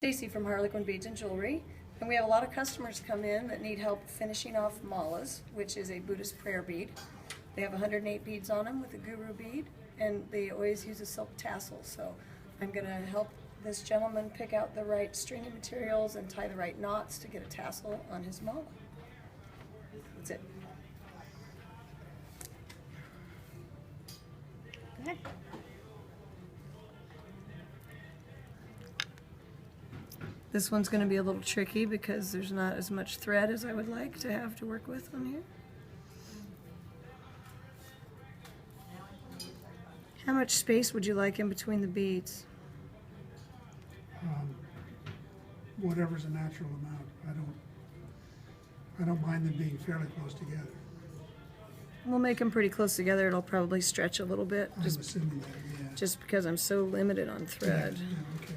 Stacy from Harlequin Beads Jewelry, and we have a lot of customers come in that need help finishing off malas, which is a Buddhist prayer bead. They have 108 beads on them with a guru bead, and they always use a silk tassel. So I'm going to help this gentleman pick out the right stringing materials and tie the right knots to get a tassel on his mala. That's it. Okay. This one's going to be a little tricky because there's not as much thread as I would like to have to work with on here. How much space would you like in between the beads? Whatever's a natural amount. I don't mind them being fairly close together. We'll make them pretty close together. It'll probably stretch a little bit. I'm assuming that, yeah. Just because I'm so limited on thread. Yeah, okay.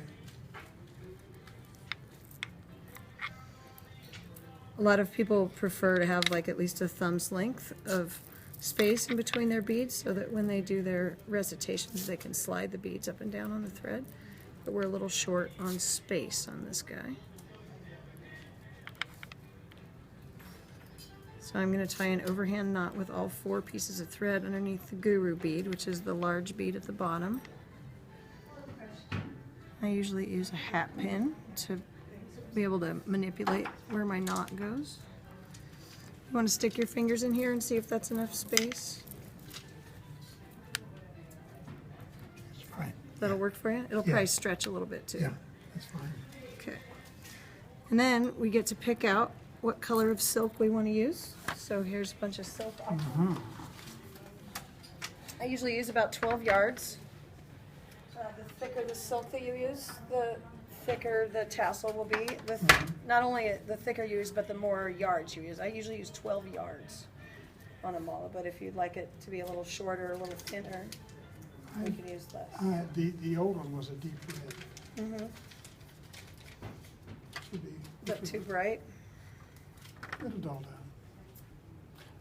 A lot of people prefer to have like at least a thumb's length of space in between their beads so that when they do their recitations they can slide the beads up and down on the thread. But we're a little short on space on this guy. So I'm going to tie an overhand knot with all 4 pieces of thread underneath the guru bead, which is the large bead at the bottom. I usually use a hat pin to be able to manipulate where my knot goes. You want to stick your fingers in here and see if that's enough space? That's fine. That'll work for you? It'll probably stretch a little bit too. Yeah, that's fine. Okay. And then we get to pick out what color of silk we want to use. So here's a bunch of silk. I usually use about 12 yards. The thicker the silk that you use, the thicker the tassel will be. Not only the thicker you use, but the more yards you use. I usually use 12 yards on a mala, but if you'd like it to be a little shorter, a little thinner, we can use less. The old one was a deep red. Should be. But too bright? It'll dull down.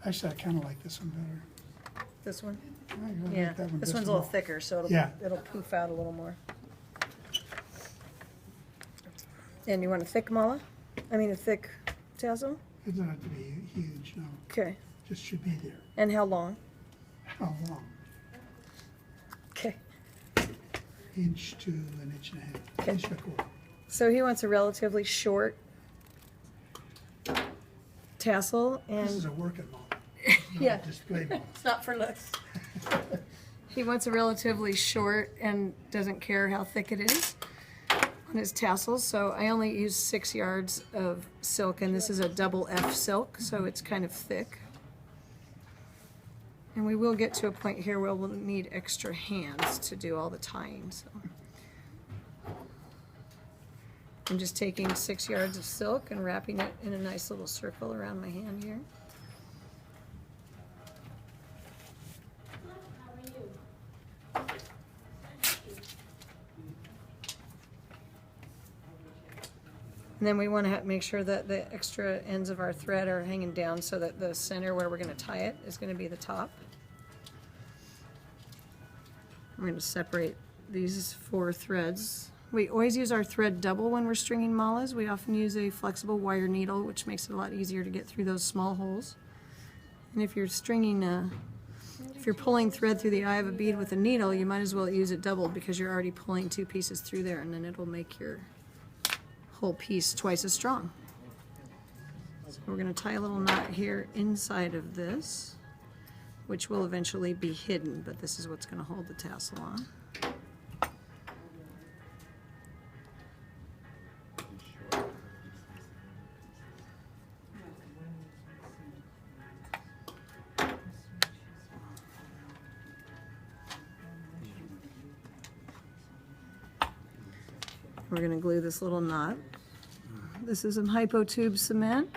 Actually, I kind of like this one better. This one? I like Yeah, that one this best one's a of little all. thicker, so it'll poof out a little more. And you want a thick mala? I mean a thick tassel? It doesn't have to be huge, no. Okay. Just should be there. And how long? How long? Okay. Inch to an inch and a half. Okay. Inch and a quarter. So he wants a relatively short tassel, and This is a working model. yeah, Display model. it's not for looks. He wants a relatively short and doesn't care how thick it is on his tassels. So I only use 6 yards of silk, and this is a double F silk, so it's kind of thick. And we will get to a point here where we'll need extra hands to do all the tying. So I'm just taking 6 yards of silk and wrapping it in a nice little circle around my hand here. And then we want to make sure that the extra ends of our thread are hanging down so that the center where we're going to tie it is going to be the top. We're going to separate these 4 threads. We always use our thread double when we're stringing malas. We often use a flexible wire needle, which makes it a lot easier to get through those small holes. And if you're stringing, if you're pulling thread through the eye of a bead with a needle, you might as well use it doubled because you're already pulling 2 pieces through there, and then it'll make your whole piece twice as strong. So we're going to tie a little knot here inside of this, which will eventually be hidden, but this is what's going to hold the tassel on. We're going to glue this little knot. This is some hypo tube cement,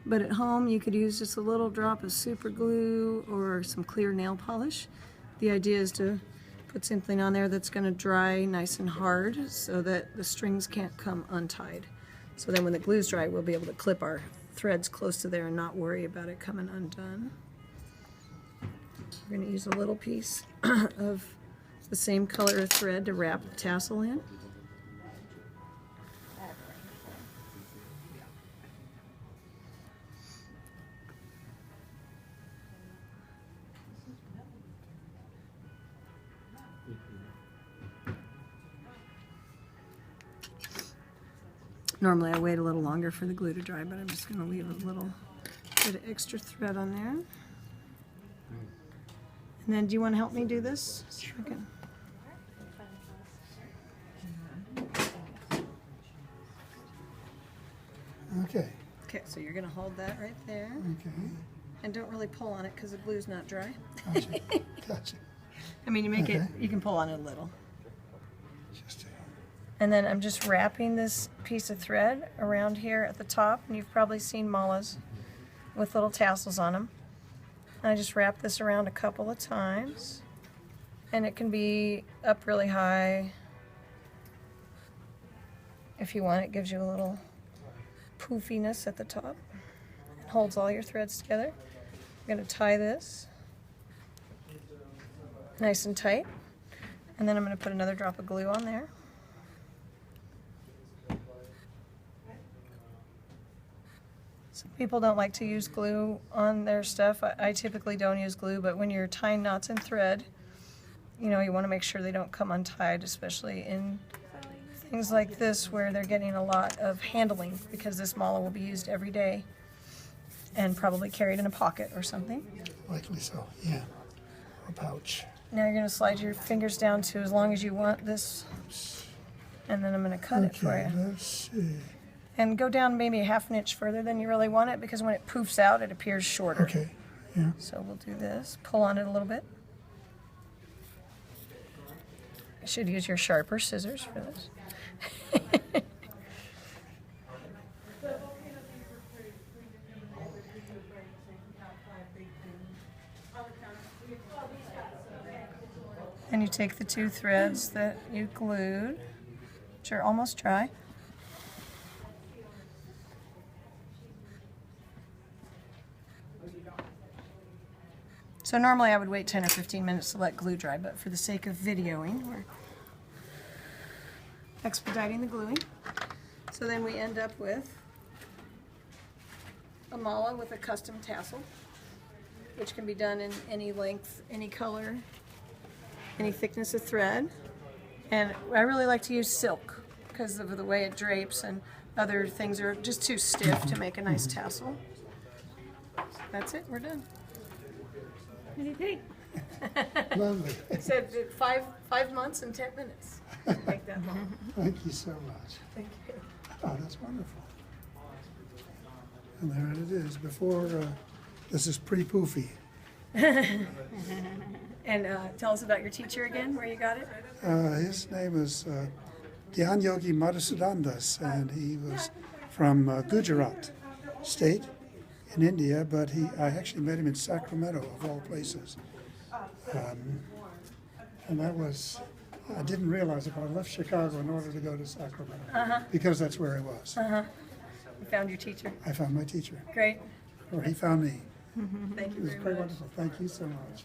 but at home you could use just a little drop of super glue or some clear nail polish. The idea is to put something on there that's going to dry nice and hard so that the strings can't come untied. So then when the glue's dry, we'll be able to clip our threads close to there and not worry about it coming undone. We're going to use a little piece of the same color of thread to wrap the tassel in. Normally I wait a little longer for the glue to dry, but I'm just going to leave a little bit of extra thread on there. And then do you want to help me do this? Okay. Okay. Okay, so you're going to hold that right there. Okay. And don't really pull on it because the glue's not dry. Gotcha. Gotcha. I mean, you make it, Okay. you can pull on it a little. Just And then I'm just wrapping this piece of thread around here at the top, and you've probably seen malas with little tassels on them. And I just wrap this around a couple of times, and it can be up really high if you want. It gives you a little poofiness at the top. It holds all your threads together. I'm going to tie this nice and tight, and then I'm going to put another drop of glue on there. Some people don't like to use glue on their stuff. I typically don't use glue, but when you're tying knots in thread, you know, you want to make sure they don't come untied, especially in things like this where they're getting a lot of handling, because this mala will be used every day and probably carried in a pocket or something. likely so, yeah. A pouch. Now you're going to slide your fingers down to as long as you want this, and then I'm going to cut it for Okay, you. let's see. And go down maybe a half an inch further than you really want it, because when it poofs out, it appears shorter. Okay, yeah. So we'll do this. Pull on it a little bit. I should use your sharper scissors for this. And you take the two threads that you glued, which are almost dry. So normally I would wait 10 or 15 minutes to let glue dry, but for the sake of videoing, we're expediting the gluing. So then we end up with a mala with a custom tassel, which can be done in any length, any color, any thickness of thread. And I really like to use silk because of the way it drapes, and other things are just too stiff to make a nice tassel. That's it, we're done. What do you think? Lovely. I said 5 months and 10 minutes. Make that long. Thank you so much. Thank you. Oh, that's wonderful. And there it is. Before, this is pretty poofy. And tell us about your teacher again, where you got it. His name is Dhyan Yogi Madhusudandas, and he was from Gujarat state in India, but I actually met him in Sacramento, of all places. And that was, I didn't realize it, but I left Chicago in order to go to Sacramento, because that's where he was. You found your teacher. I found my teacher, Great. or he found me. Thank It you was very quite much. wonderful. Thank you so much.